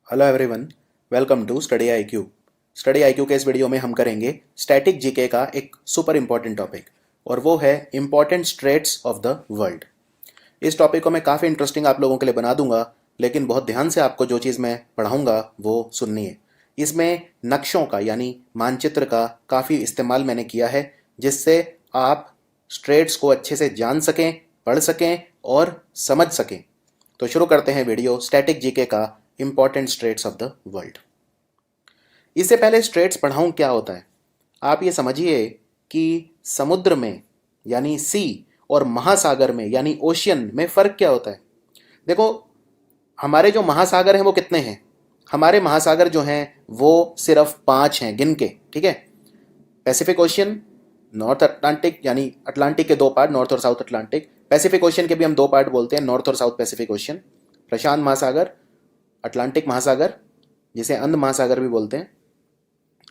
Hello everyone, welcome to study IQ. Study IQ के इस video में हम करेंगे स्टैटिक जीके का एक सुपर इंपॉर्टेंट टॉपिक और वो है important straits of the world. इस टॉपिक को मैं काफ़ी इंटरेस्टिंग आप लोगों के लिए बना दूंगा, लेकिन बहुत ध्यान से आपको जो चीज़ मैं पढ़ाऊंगा वो सुननी है। इसमें नक्शों का यानी मानचित्र का काफ़ी इस्तेमाल मैंने किया है, जिससे आप स्ट्रेट्स को अच्छे से जान सकें, पढ़ सकें और समझ सकें। तो शुरू करते हैं वीडियो स्टैटिक जीके का important straits of the world. इससे पहले स्ट्रेट्स पढ़ाऊं क्या होता है, आप ये समझिए कि समुद्र में यानी सी और महासागर में यानी ओशियन में फ़र्क क्या होता है। देखो, हमारे जो महासागर हैं वो कितने हैं? हमारे महासागर जो हैं वो सिर्फ 5 हैं गिन के, ठीक है। पैसिफिक ओशियन, नॉर्थ अटलांटिक यानी अटलांटिक के 2 पार्ट, नॉर्थ और साउथ अटलांटिक। पैसिफिक ओशियन के भी हम 2 पार्ट बोलते हैं, नॉर्थ और साउथ पैसिफिक ओशियन। प्रशांत महासागर, अटलांटिक महासागर जिसे अंध महासागर भी बोलते हैं,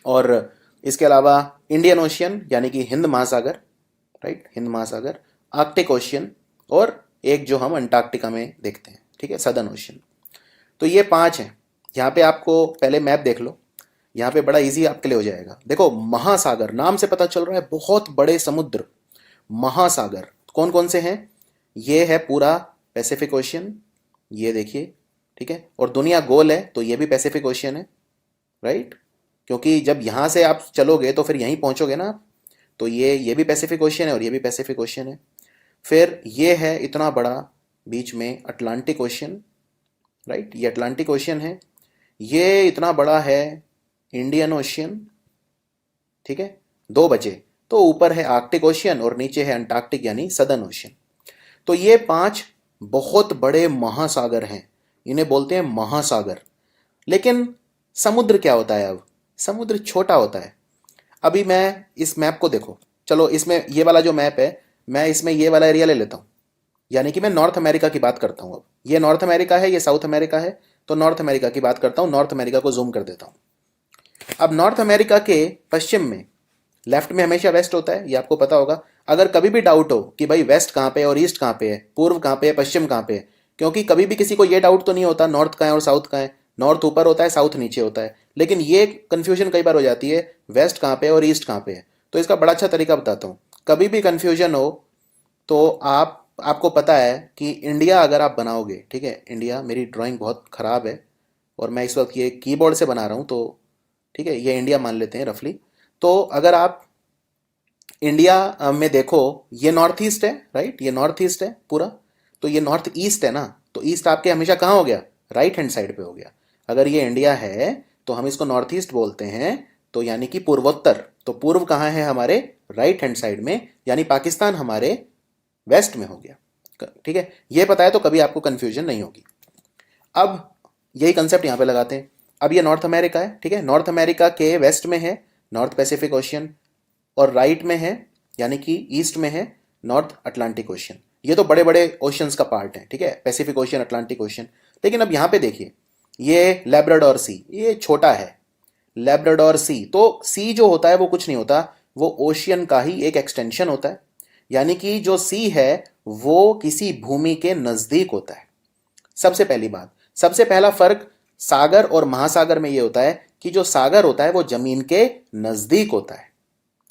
और इसके अलावा इंडियन ओशियन यानी कि हिंद महासागर, राइट, हिंद महासागर, आर्कटिक ओशियन और एक जो हम अंटार्कटिका में देखते हैं, ठीक है, सदर्न ओशियन। तो ये 5 हैं। यहाँ पे आपको पहले मैप देख लो, यहाँ पे बड़ा इजी आपके लिए हो जाएगा। देखो, महासागर नाम से पता चल रहा है, बहुत बड़े समुद्र। महासागर कौन कौन से हैं? ये है पूरा पैसिफिक ओशियन, ये देखिए, ठीक है। और दुनिया गोल है तो ये भी पैसिफिक ओशियन है, राइट, क्योंकि जब यहाँ से आप चलोगे तो फिर यहीं पहुँचोगे ना आप। तो ये भी पैसिफिक ओशियन है और ये भी पैसिफिक ओशियन है। फिर ये है इतना बड़ा बीच में अटलांटिक ओशियन, राइट, ये अटलांटिक ओशियन है। ये इतना बड़ा है इंडियन ओशियन, ठीक है, 2 बचे। तो ऊपर है आर्कटिक ओशियन और नीचे है अंटार्कटिक यानी सदर्न ओशियन। तो ये 5 बहुत बड़े महासागर हैं, इन्हें बोलते हैं महासागर। लेकिन समुद्र क्या होता है? अब समुद्र छोटा होता है। अभी मैं इस मैप को देखो, चलो इसमें ये वाला जो मैप है, मैं इसमें ये वाला एरिया ले लेता हूँ, यानी कि मैं नॉर्थ अमेरिका की बात करता हूँ। अब ये नॉर्थ अमेरिका है, ये साउथ अमेरिका है, तो नॉर्थ अमेरिका की बात करता हूँ। नॉर्थ अमेरिका को जूम कर देता हूँ। अब नॉर्थ अमेरिका के पश्चिम में, लेफ्ट में हमेशा वेस्ट होता है, ये आपको पता होगा। अगर कभी भी डाउट हो कि भाई वेस्ट कहाँ पे है और ईस्ट कहाँ पे है, पूर्व कहाँ पे है, पश्चिम कहाँ पे है, क्योंकि कभी भी किसी को ये डाउट तो नहीं होता नॉर्थ कहाँ है और साउथ कहाँ है। नॉर्थ ऊपर होता है, साउथ नीचे होता है, लेकिन ये कन्फ्यूजन कई बार हो जाती है वेस्ट कहाँ पे है और ईस्ट कहाँ पे है। तो इसका बड़ा अच्छा तरीका बताता हूँ। कभी भी कन्फ्यूजन हो तो आपको पता है कि इंडिया अगर आप बनाओगे, ठीक है, इंडिया, मेरी ड्राइंग बहुत ख़राब है और मैं इस वक्त ये कीबोर्ड से बना रहा हूँ, तो ठीक है, ये इंडिया मान लेते हैं रफली। तो अगर आप इंडिया में देखो, ये नॉर्थ ईस्ट है, राइट, ये नॉर्थ ईस्ट है पूरा। तो ये नॉर्थ ईस्ट है ना, तो ईस्ट आपके हमेशा कहाँ हो गया? राइट हैंड साइड पे हो गया। अगर ये इंडिया है तो हम इसको नॉर्थ ईस्ट बोलते हैं, तो यानी कि पूर्वोत्तर। तो पूर्व कहाँ है? हमारे राइट हैंड साइड में, यानी पाकिस्तान हमारे वेस्ट में हो गया, ठीक है। ये पता है तो कभी आपको कंफ्यूजन नहीं होगी। अब यही कंसेप्ट यहाँ पे लगाते हैं। अब ये नॉर्थ अमेरिका है, ठीक है, नॉर्थ अमेरिका के वेस्ट में है नॉर्थ पैसिफिक ओशियन, और राइट में है यानी कि ईस्ट में है नॉर्थ अटलांटिक ओशियन। ये तो बड़े बड़े ओशियंस का पार्ट है, ठीक है, पैसिफिक ओशियन, अटलांटिक ओशियन। लेकिन अब यहाँ पे देखिए, ये लेब्राडोर सी, ये छोटा है लेब्राडोर सी। तो सी जो होता है वो कुछ नहीं होता, वो ओशियन का ही एक एक्सटेंशन होता है। यानी कि जो सी है वो किसी भूमि के नजदीक होता है। सबसे पहली बात, सबसे पहला फर्क सागर और महासागर में ये होता है कि जो सागर होता है वो जमीन के नजदीक होता है।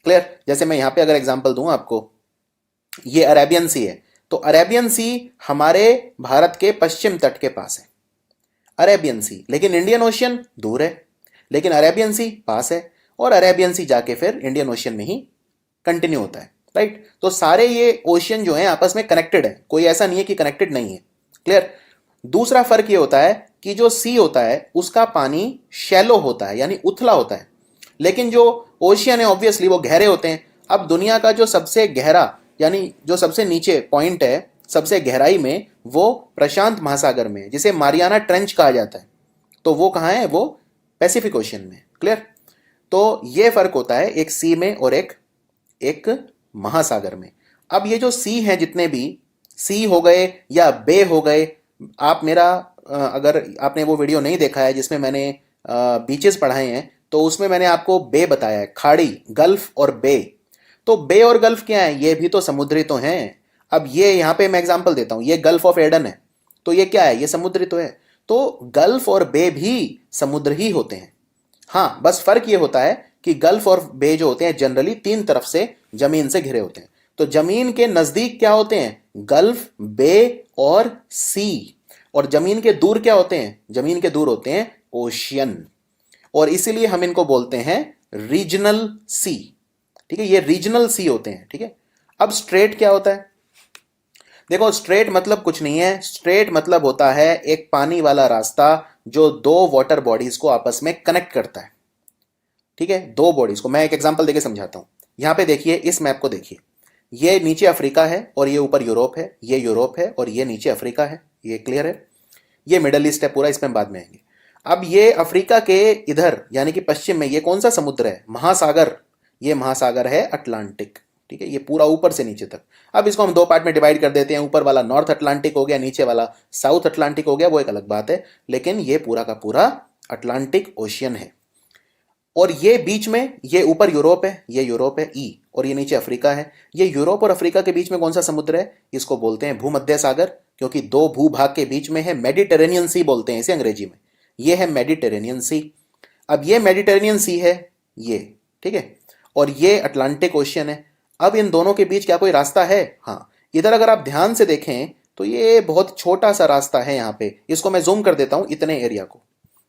क्लियर? जैसे मैं यहां पे अगर एग्जांपल दूं आपको, ये अरेबियन सी है, तो अरेबियन सी हमारे भारत के पश्चिम तट के पास है, अरेबियन सी। लेकिन इंडियन ओशियन दूर है, लेकिन अरेबियन सी पास है, और अरेबियन सी जाके फिर इंडियन ओशियन में ही कंटिन्यू होता है, राइट। तो सारे ये ओशियन जो है आपस में कनेक्टेड है, कोई ऐसा नहीं है कि कनेक्टेड नहीं है। क्लियर? दूसरा फर्क ये होता है कि जो सी होता है उसका पानी शैलो होता है यानी उथला होता है, लेकिन जो ओशियन है ऑब्वियसली वो गहरे होते हैं। अब दुनिया का जो सबसे गहरा यानी जो सबसे नीचे पॉइंट है सबसे गहराई में, वो प्रशांत महासागर में, जिसे मारियाना ट्रेंच कहा जाता है। तो वो कहाँ है? वो पैसिफिक ओशियन में। क्लियर? तो ये फर्क होता है एक सी में और एक एक महासागर में। अब ये जो सी हैं, जितने भी सी हो गए या बे हो गए, आप मेरा अगर आपने वो वीडियो नहीं देखा है जिसमें मैंने बीचेस पढ़ाए हैं, तो उसमें मैंने आपको बे बताया है, खाड़ी, गल्फ और बे। तो बे और गल्फ क्या है? ये भी तो समुद्री तो हैं। अब ये यहाँ पे मैं एग्जांपल देता हूँ, ये गल्फ ऑफ एडन है, तो ये क्या है? ये समुद्री तो है। तो गल्फ और बे भी समुद्र ही होते हैं। हाँ, बस फर्क ये होता है कि गल्फ और बे जो होते हैं जनरली तीन तरफ से जमीन से घिरे होते हैं। तो जमीन के नजदीक क्या होते हैं? गल्फ, बे और सी। और जमीन के दूर क्या होते हैं? जमीन के दूर होते हैं ओशियन। और इसीलिए हम इनको बोलते हैं रीजनल सी। ठीक है, ये रीजनल सी होते हैं। ठीक है, अब स्ट्रेट क्या होता है? देखो, स्ट्रेट मतलब कुछ नहीं है। स्ट्रेट मतलब होता है एक पानी वाला रास्ता जो दो वाटर बॉडीज को आपस में कनेक्ट करता है। ठीक है, दो बॉडीज को मैं एक एग्जांपल देके समझाता हूं। यहां पे देखिए, इस मैप को देखिए, ये नीचे अफ्रीका है और ये ऊपर यूरोप है, ये यूरोप है और ये नीचे अफ्रीका है। ये क्लियर है? ये मिडल ईस्ट है पूरा, इसमें बाद में आएंगे। अब ये अफ्रीका के इधर यानी कि पश्चिम में ये कौन सा समुद्र है? महासागर। ये महासागर है अटलांटिक। ठीक है, ये पूरा ऊपर से नीचे तक। अब इसको हम दो पार्ट में डिवाइड कर देते हैं। ऊपर वाला नॉर्थ अटलांटिक हो गया, नीचे वाला साउथ अटलांटिक हो गया, वो एक अलग बात है। लेकिन ये पूरा का पूरा अटलांटिक ओशियन है। और ये बीच में, ये ऊपर यूरोप है, ये यूरोप है ई, और ये नीचे अफ्रीका है। ये यूरोप और अफ्रीका के बीच में कौन सा समुद्र है? इसको बोलते हैं भूमध्य सागर, क्योंकि दो भूभाग के बीच में है। मेडिटेरेनियन सी बोलते हैं इसे अंग्रेजी में। ये है मेडिटेरेनियन सी। अब ये मेडिटेरेनियन सी है ये, ठीक है, और ये अटलांटिक ओशियन है। अब इन दोनों के बीच क्या कोई रास्ता है? हाँ, इधर अगर आप ध्यान से देखें तो ये बहुत छोटा सा रास्ता है। यहाँ पे इसको मैं जूम कर देता हूं, इतने एरिया को।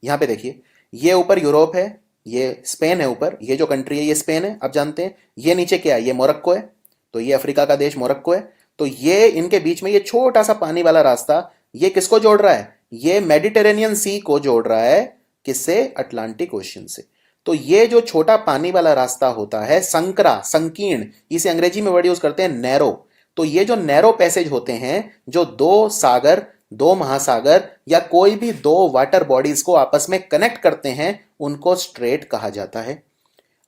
यहाँ पे देखिए, ये ऊपर यूरोप है, ये स्पेन है ऊपर, ये जो कंट्री है ये स्पेन है, आप जानते हैं। ये नीचे क्या है? ये मोरक्को है। तो ये अफ्रीका का देश मोरक्को है। तो ये इनके बीच में ये छोटा सा पानी वाला रास्ता, ये किसको जोड़ रहा है? ये मेडिटेरेनियन सी को जोड़ रहा है। किससे? अटलांटिक ओशियन से। तो ये जो छोटा पानी वाला रास्ता होता है, संकरा, संकीर्ण, इसे अंग्रेजी में वर्ड यूज करते हैं नैरो। तो ये जो नैरो पैसेज होते हैं, जो दो सागर, दो महासागर या कोई भी दो वाटर बॉडीज को आपस में कनेक्ट करते हैं, उनको स्ट्रेट कहा जाता है।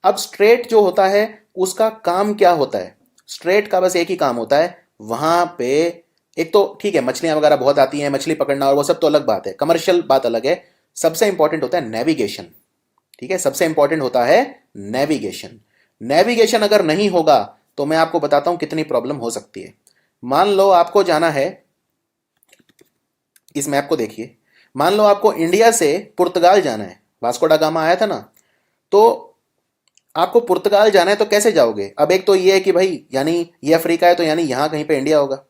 अब स्ट्रेट जो होता है उसका काम क्या होता है? स्ट्रेट का बस एक ही काम होता है, वहां पे एक तो ठीक है मछलियां वगैरह बहुत आती हैं, मछली पकड़ना और वो सब तो अलग बात है, कमर्शियल बात अलग है। सबसे इंपॉर्टेंट होता है नेविगेशन। ठीक है, सबसे इंपॉर्टेंट होता है नेविगेशन। नेविगेशन अगर नहीं होगा तो मैं आपको बताता हूं कितनी प्रॉब्लम हो सकती है। मान लो आपको जाना है, इस मैप को देखिए, मान लो आपको इंडिया से पुर्तगाल जाना है। वास्को डा गामा आया था ना, तो आपको पुर्तगाल जाना है तो कैसे जाओगे? अब एक तो ये है कि भाई यानी ये अफ्रीका है तो यानी यहां कहीं पे इंडिया होगा।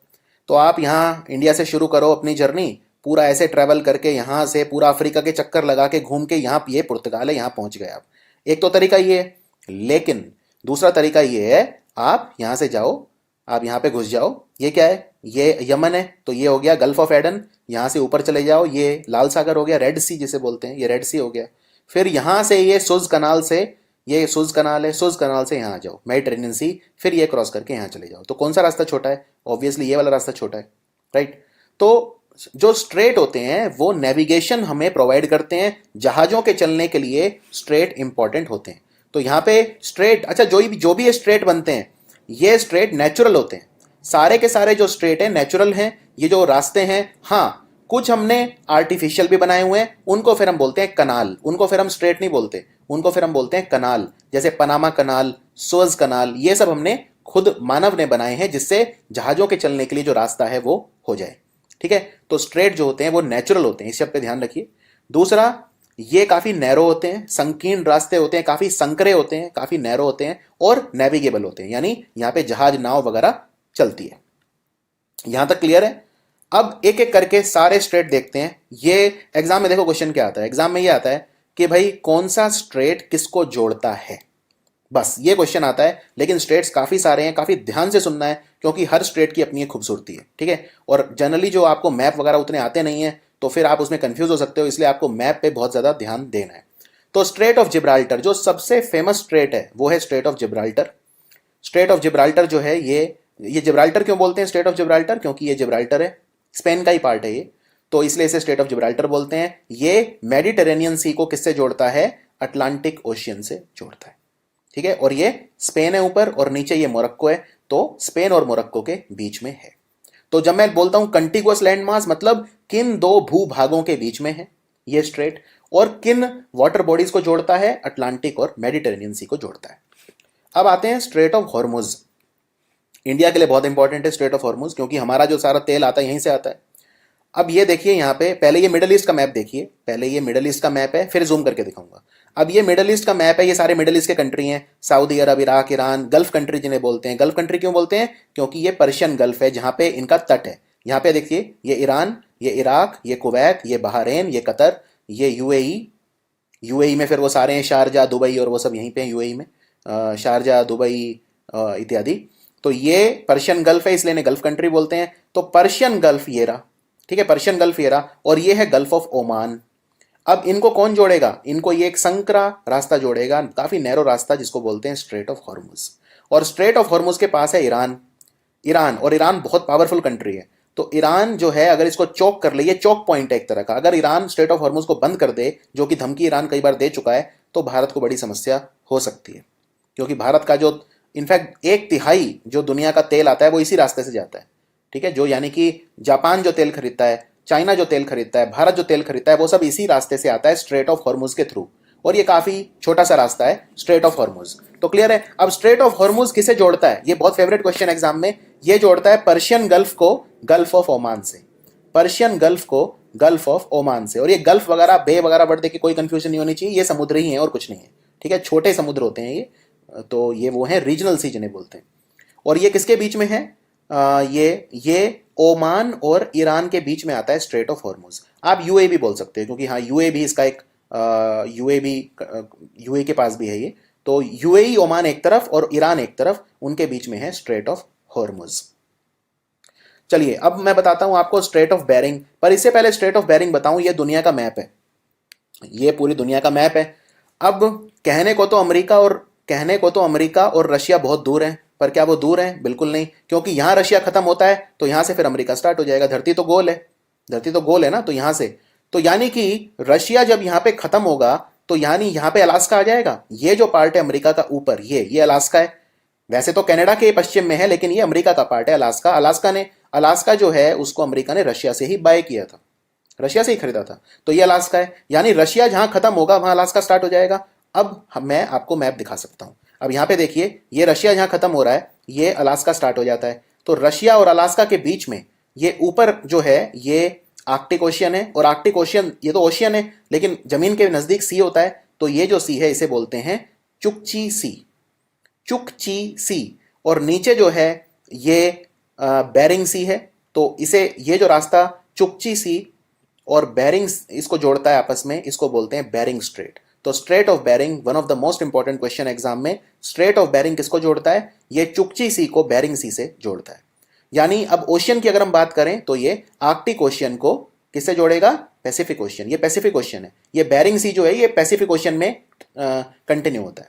तो आप यहां इंडिया से शुरू करो अपनी जर्नी, पूरा ऐसे ट्रैवल करके यहां से पूरा अफ्रीका के चक्कर लगा के घूम के यहां ये पुर्तगाल है, यहां पहुंच गए आप। एक तो तरीका ये है। लेकिन दूसरा तरीका ये है, आप यहां से जाओ, आप यहां पे घुस जाओ। ये क्या है? ये यमन है, तो ये हो गया गल्फ ऑफ एडन। यहां से ऊपर चले जाओ, ये लाल सागर हो गया, रेड सी जिसे बोलते हैं, ये रेड सी हो गया। फिर यहां से ये सुज कनाल से, ये सुज कनाल है, सुज कनाल से यहां आ जाओ मेडिटेरेनियन सी, फिर ये क्रॉस करके यहां चले जाओ। तो कौन सा रास्ता छोटा है? ऑब्वियसली ये वाला रास्ता छोटा है, राइट। तो जो स्ट्रेट होते हैं वो नेविगेशन हमें प्रोवाइड करते हैं। जहाजों के चलने के लिए स्ट्रेट इंपॉर्टेंट होते हैं। तो यहां पे स्ट्रेट, अच्छा जो भी ये स्ट्रेट बनते हैं, ये स्ट्रेट नेचुरल होते हैं। सारे के सारे जो स्ट्रेट हैं नेचुरल हैं। ये जो रास्ते हैं, हाँ कुछ हमने आर्टिफिशियल भी बनाए हुए हैं, उनको फिर हम बोलते हैं कनाल। उनको फिर हम स्ट्रेट नहीं बोलते, उनको फिर हम बोलते हैं कनाल। जैसे पनामा कनाल, सुएज कनाल, ये सब हमने खुद मानव ने बनाए हैं, जिससे जहाजों के चलने के लिए जो रास्ता है वो हो जाए। ठीक है, तो स्ट्रेट जो होते हैं वो नेचुरल होते हैं, इस शब्द पे ध्यान रखिए। दूसरा, ये काफी नैरो होते हैं, संकीर्ण रास्ते होते हैं, काफी संकरे होते हैं, काफी नैरो होते हैं और नेविगेबल होते हैं, यानी यहां पे जहाज, नाव वगैरह चलती है। यहां तक क्लियर है? अब एक एक करके सारे स्ट्रेट देखते हैं। ये एग्जाम में देखो क्वेश्चन क्या आता है। एग्जाम में ये आता है कि भाई कौन सा स्ट्रेट किसको जोड़ता है, बस ये क्वेश्चन आता है। लेकिन स्ट्रेट्स काफी सारे हैं, काफी ध्यान से सुनना है, क्योंकि हर स्ट्रेट की अपनी एक खूबसूरती है। ठीक है, और जनरली जो आपको मैप वगैरह उतने आते नहीं है, तो फिर आप उसमें कंफ्यूज हो सकते हो, इसलिए आपको मैप पे बहुत ज्यादा ध्यान देना है। तो स्ट्रेट ऑफ जिब्राल्टर, जो सबसे फेमस स्ट्रेट है वो है Strait of Gibraltar. Straight of Gibraltar जो है, ये जिब्राल्टर क्यों बोलते हैं स्ट्रेट ऑफ जिब्राल्टर? क्योंकि ये जिब्राल्टर है, स्पेन का ही पार्ट है ये, तो इसलिए इसे स्ट्रेट ऑफ जिब्राल्टर बोलते हैं। ये मेडिटेरेनियन सी को किससे जोड़ता है? अटलांटिक ओशियन से जोड़ता है। ठीक है, और ये स्पेन है ऊपर और नीचे ये मोरक्को है, तो स्पेन और मोरक्को के बीच में है। तो जब मैं बोलता हूं कंटिगुअस लैंड मास, मतलब किन दो भूभागों के बीच में है ये स्ट्रेट, और किन वाटर बॉडीज को जोड़ता है? अटलांटिक और मेडिटेरेनियन सी को जोड़ता है। अब आते हैं स्ट्रेट ऑफ हॉर्मुज। इंडिया के लिए बहुत इंपॉर्टेंट है स्ट्रेट ऑफ हॉर्मुज, क्योंकि हमारा जो सारा तेल आता है यहीं से आता है। अब ये देखिए यहाँ पे, पहले ये मिडल ईस्ट का मैप देखिए, पहले ये मिडल ईस्ट का मैप है, फिर जूम करके दिखाऊंगा। अब ये मिडल ईस्ट का मैप है, ये सारे मिडल ईस्ट के कंट्री हैं, सऊदी अरब, इराक, ईरान, गल्फ कंट्री जिन्हें बोलते हैं। गल्फ कंट्री क्यों बोलते हैं? क्योंकि ये पर्शियन गल्फ है जहां पे इनका तट है। यहाँ पे देखिए, ये ईरान, ये इराक, ये कुवैत, ये बहरीन, ये कतर, ये यूएई। यूएई में फिर वो सारे हैं, शारजा, दुबई और वो सब यहीं पे हैं यूएई में, शारजा, दुबई इत्यादि। तो ये पर्शियन गल्फ है, इसलिए इन्हें गल्फ कंट्री बोलते हैं। तो पर्शियन गल्फ ये रहा, ठीक है, पर्शियन गल्फ ये रहा, और ये है गल्फ ऑफ ओमान। अब इनको कौन जोड़ेगा? इनको ये एक संकरा रास्ता जोड़ेगा, काफी नैरो रास्ता, जिसको बोलते हैं स्ट्रेट ऑफ हॉर्मुज। और स्ट्रेट ऑफ हॉर्मुज के पास है ईरान। ईरान, और ईरान बहुत पावरफुल कंट्री है। तो ईरान जो है, अगर इसको चौक कर ले, ये चौक पॉइंट है एक तरह का, अगर ईरान स्ट्रेट ऑफ हॉर्मुज को बंद कर दे, जो कि धमकी ईरान कई बार दे चुका है, तो भारत को बड़ी समस्या हो सकती है। क्योंकि भारत का जो इनफैक्ट 1/3 जो दुनिया का तेल आता है वो इसी रास्ते से जाता है, ठीक है। जो यानी कि जापान जो तेल खरीदता है, चाइना जो तेल खरीदता है, भारत जो तेल खरीदता है, वो सब इसी रास्ते से आता है, स्ट्रेट ऑफ हॉर्मुज के थ्रू। और ये काफी छोटा सा रास्ता है स्ट्रेट ऑफ हॉर्मुज। तो क्लियर है? अब स्ट्रेट ऑफ हॉर्मुज किसे जोड़ता है? ये बहुत फेवरेट क्वेश्चन एग्जाम में। ये जोड़ता है पर्शियन गल्फ को गल्फ ऑफ ओमान से, पर्शियन गल्फ को गल्फ ऑफ ओमान से। और ये गल्फ वगैरह, बे वगैरह वर्ड देखिए, कोई कंफ्यूजन नहीं होनी चाहिए, ये समुद्र ही है और कुछ नहीं है, ठीक है। छोटे समुद्र होते हैं ये, तो ये वो है रीजनल सी जिन्हें बोलते हैं। और ये किसके बीच में है? ये ओमान और ईरान के बीच में आता है स्ट्रेट ऑफ हॉर्मुज। आप यूए भी बोल सकते हो, क्योंकि हाँ, यूए भी इसका एक, यूए के पास भी है ये। तो यूएई, ओमान एक तरफ और ईरान एक तरफ, उनके बीच में है स्ट्रेट ऑफ हॉर्मुज। चलिए अब मैं बताता हूं आपको स्ट्रेट ऑफ बेरिंग, पर इससे पहले स्ट्रेट ऑफ बेरिंग बताऊं, ये दुनिया का मैप है, ये पूरी दुनिया का मैप है। अब कहने को तो अमेरिका और रशिया बहुत दूर हैं, पर क्या वो दूर हैं? बिल्कुल नहीं, क्योंकि यहां रशिया खत्म होता है तो यहां से फिर अमेरिका स्टार्ट हो जाएगा। धरती तो गोल है, धरती तो गोल है ना, तो यहां से, तो यानी कि रशिया जब यहां पे खत्म होगा, तो यानी यहां पे अलास्का आ जाएगा। ये जो पार्ट है अमेरिका का ऊपर, ये अलास्का है। वैसे तो कनाडा के पश्चिम में है, लेकिन ये अमेरिका का पार्ट है, अलास्का। अलास्का जो है उसको अमेरिका ने रशिया से ही बाय किया था, रशिया से ही खरीदा था। तो ये अलास्का है, यानी रशिया जहां खत्म होगा वहां अलास्का स्टार्ट हो जाएगा। अब मैं आपको मैप दिखा सकता हूं। अब यहां पे देखिए, ये रशिया जहां खत्म हो रहा है, ये अलास्का स्टार्ट हो जाता है। तो रशिया और अलास्का के बीच में ये ऊपर जो है, ये आर्कटिक ओशियन है। और आर्कटिक ओशियन, ये तो ओशियन है, लेकिन जमीन के नजदीक सी होता है। तो ये जो सी है, इसे बोलते हैं चुकची सी, चुकची सी। और नीचे जो है ये बेरिंग सी है। तो इसे, ये जो रास्ता चुकची सी और बेरिंग इसको जोड़ता है आपस में, इसको बोलते हैं बेरिंग स्ट्रेट। तो strait of Bering, one of the most important question exam में, स्ट्रेट ऑफ बेरिंग किसको जोड़ता है? ये चुकची सी को बेरिंग सी से जोड़ता है। यानी अब ओशियन की अगर हम बात करें, तो ये आर्कटिक ओशियन को किससे जोड़ेगा? Pacific ocean. ये पैसिफिक ओशियन है, ये बेरिंग सी जो है ये पैसिफिक ओशियन में कंटिन्यू होता है।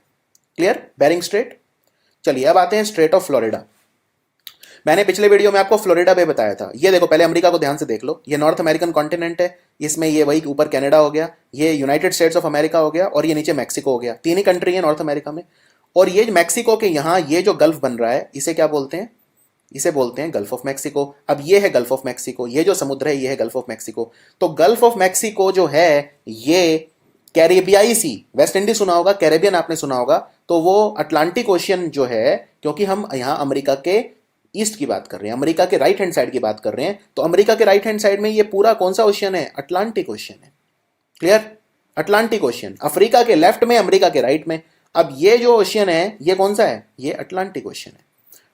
क्लियर? Bering strait. चलिए अब आते हैं स्ट्रेट ऑफ फ्लोरिडा। मैंने पिछले वीडियो में आपको फ्लोरिडा बे बताया था। ये देखो, पहले अमेरिका को ध्यान से देख लो, ये नॉर्थ अमेरिकन कॉन्टिनेंट है, इसमें ये वही ऊपर कनाडा हो गया, ये यूनाइटेड स्टेट्स ऑफ अमेरिका हो गया, और ये नीचे मैक्सिको हो गया। तीन ही कंट्री है नॉर्थ अमेरिका में। और ये मैक्सिको के यहाँ ये जो गल्फ बन रहा है, इसे क्या बोलते हैं? इसे बोलते हैं गल्फ ऑफ मैक्सिको। अब ये है गल्फ ऑफ मैक्सिको, ये जो समुद्र है ये है गल्फ ऑफ मैक्सिको। तो गल्फ ऑफ मैक्सिको जो है, ये कैरेबियाई सी, वेस्ट इंडीज सुना होगा, कैरेबियन आपने सुना होगा, तो वो अटलांटिक ओशियन जो है, क्योंकि हम यहाँ अमेरिका के ईस्ट की बात कर रहे हैं, अमेरिका के राइट हैंड साइड की बात कर रहे हैं, तो अमेरिका के राइट हैंड साइड में ये पूरा कौन सा ओशियन है? अटलांटिक ओशियन है। क्लियर? Atlantic ocean. अफ्रीका के लेफ्ट में, अमेरिका के राइट में। अब ये जो ओशियन है, ये कौन सा है? ये अटलांटिक ओशियन है।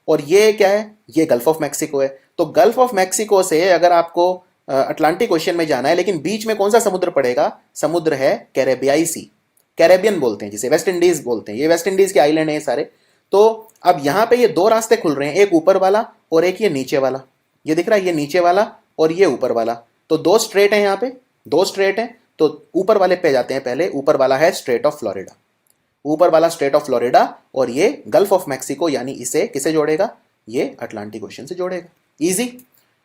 और ये क्या है? ये गल्फ ऑफ मैक्सिको है। तो गल्फ ऑफ मैक्सिको से अगर आपको अटलांटिक ओशियन में जाना है, लेकिन बीच में कौन सा समुद्र पड़ेगा? समुद्र है कैरेबियाई सी, कैरेबियन बोलते हैं जिसे, वेस्ट इंडीज बोलते हैं। ये वेस्ट इंडीज के आइलैंड है सारे। तो अब यहां पे ये दो रास्ते खुल रहे हैं, एक ऊपर वाला और एक ये नीचे वाला। ये दिख रहा है, ये नीचे वाला और ये ऊपर वाला। तो दो स्ट्रेट है, यहाँ पे दो स्ट्रेट है। तो ऊपर वाले पे जाते हैं पहले। ऊपर वाला है स्ट्रेट ऑफ फ्लोरिडा, ऊपर वाला स्ट्रेट ऑफ फ्लोरिडा, और ये गल्फ ऑफ मैक्सिको, यानी इसे किसे जोड़ेगा? ये अटलांटिक ओशन से जोड़ेगा। इजी,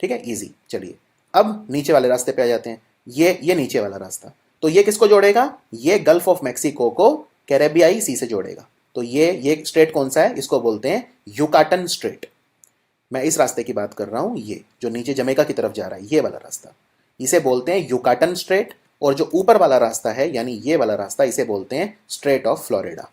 ठीक है, इजी। चलिए अब नीचे वाले रास्ते पे आ जाते हैं। ये नीचे वाला रास्ता, तो ये किसको जोड़ेगा? ये गल्फ ऑफ मैक्सिको को कैरेबियाई सी से जोड़ेगा। तो ये स्ट्रेट कौन सा है? इसको बोलते हैं युकाटन स्ट्रेट। मैं इस रास्ते की बात कर रहा हूं, ये जो नीचे जमैका की तरफ जा रहा है, ये वाला रास्ता, इसे बोलते हैं युकाटन स्ट्रेट। और जो ऊपर वाला रास्ता है, यानी ये वाला रास्ता, इसे बोलते हैं स्ट्रेट ऑफ फ्लोरिडा।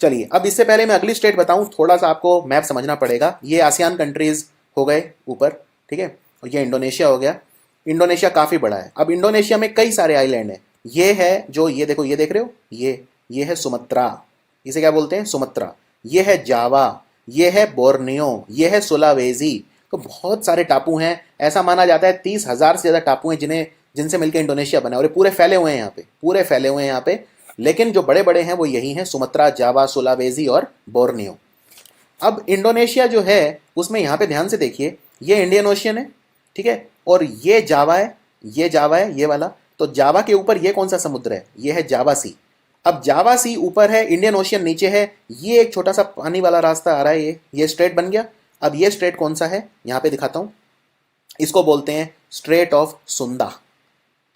चलिए अब इससे पहले मैं अगली स्टेट बताऊं, थोड़ा सा आपको मैप समझना पड़ेगा। ये आसियान कंट्रीज हो गए ऊपर, ठीक है। और ये इंडोनेशिया हो गया। इंडोनेशिया काफ़ी बड़ा है। अब इंडोनेशिया में कई सारे आइलैंड हैं। ये है जो ये देखो, ये देख रहे हो, ये है सुमत्रा, इसे क्या बोलते हैं, सुमत्रा। ये है जावा, ये है बोर्नियो, ये है सुलावेजी। तो बहुत सारे टापू हैं। ऐसा माना जाता है 30,000 से ज़्यादा टापू हैं जिनसे मिलकर इंडोनेशिया बना है, और ये पूरे फैले हुए हैं यहाँ पे, पूरे फैले हुए हैं यहाँ पे। लेकिन जो बड़े बड़े हैं वो यही हैं, सुमत्रा, जावा, सुलावेजी और बोर्नियो। अब इंडोनेशिया जो है उसमें यहाँ पे ध्यान से देखिए, ये इंडियन ओशियन है, ठीक है, और ये जावा है, ये जावा है, ये वाला। तो जावा के ऊपर ये कौन सा समुद्र है, ये है जावा सी। अब जावा सी ऊपर है, इंडियन ओशियन नीचे है। ये एक छोटा सा पानी वाला रास्ता आ रहा है, ये स्ट्रेट बन गया। अब ये स्ट्रेट कौन सा है, यहाँ पे दिखाता हूँ, इसको बोलते हैं स्ट्रेट ऑफ सुंदा।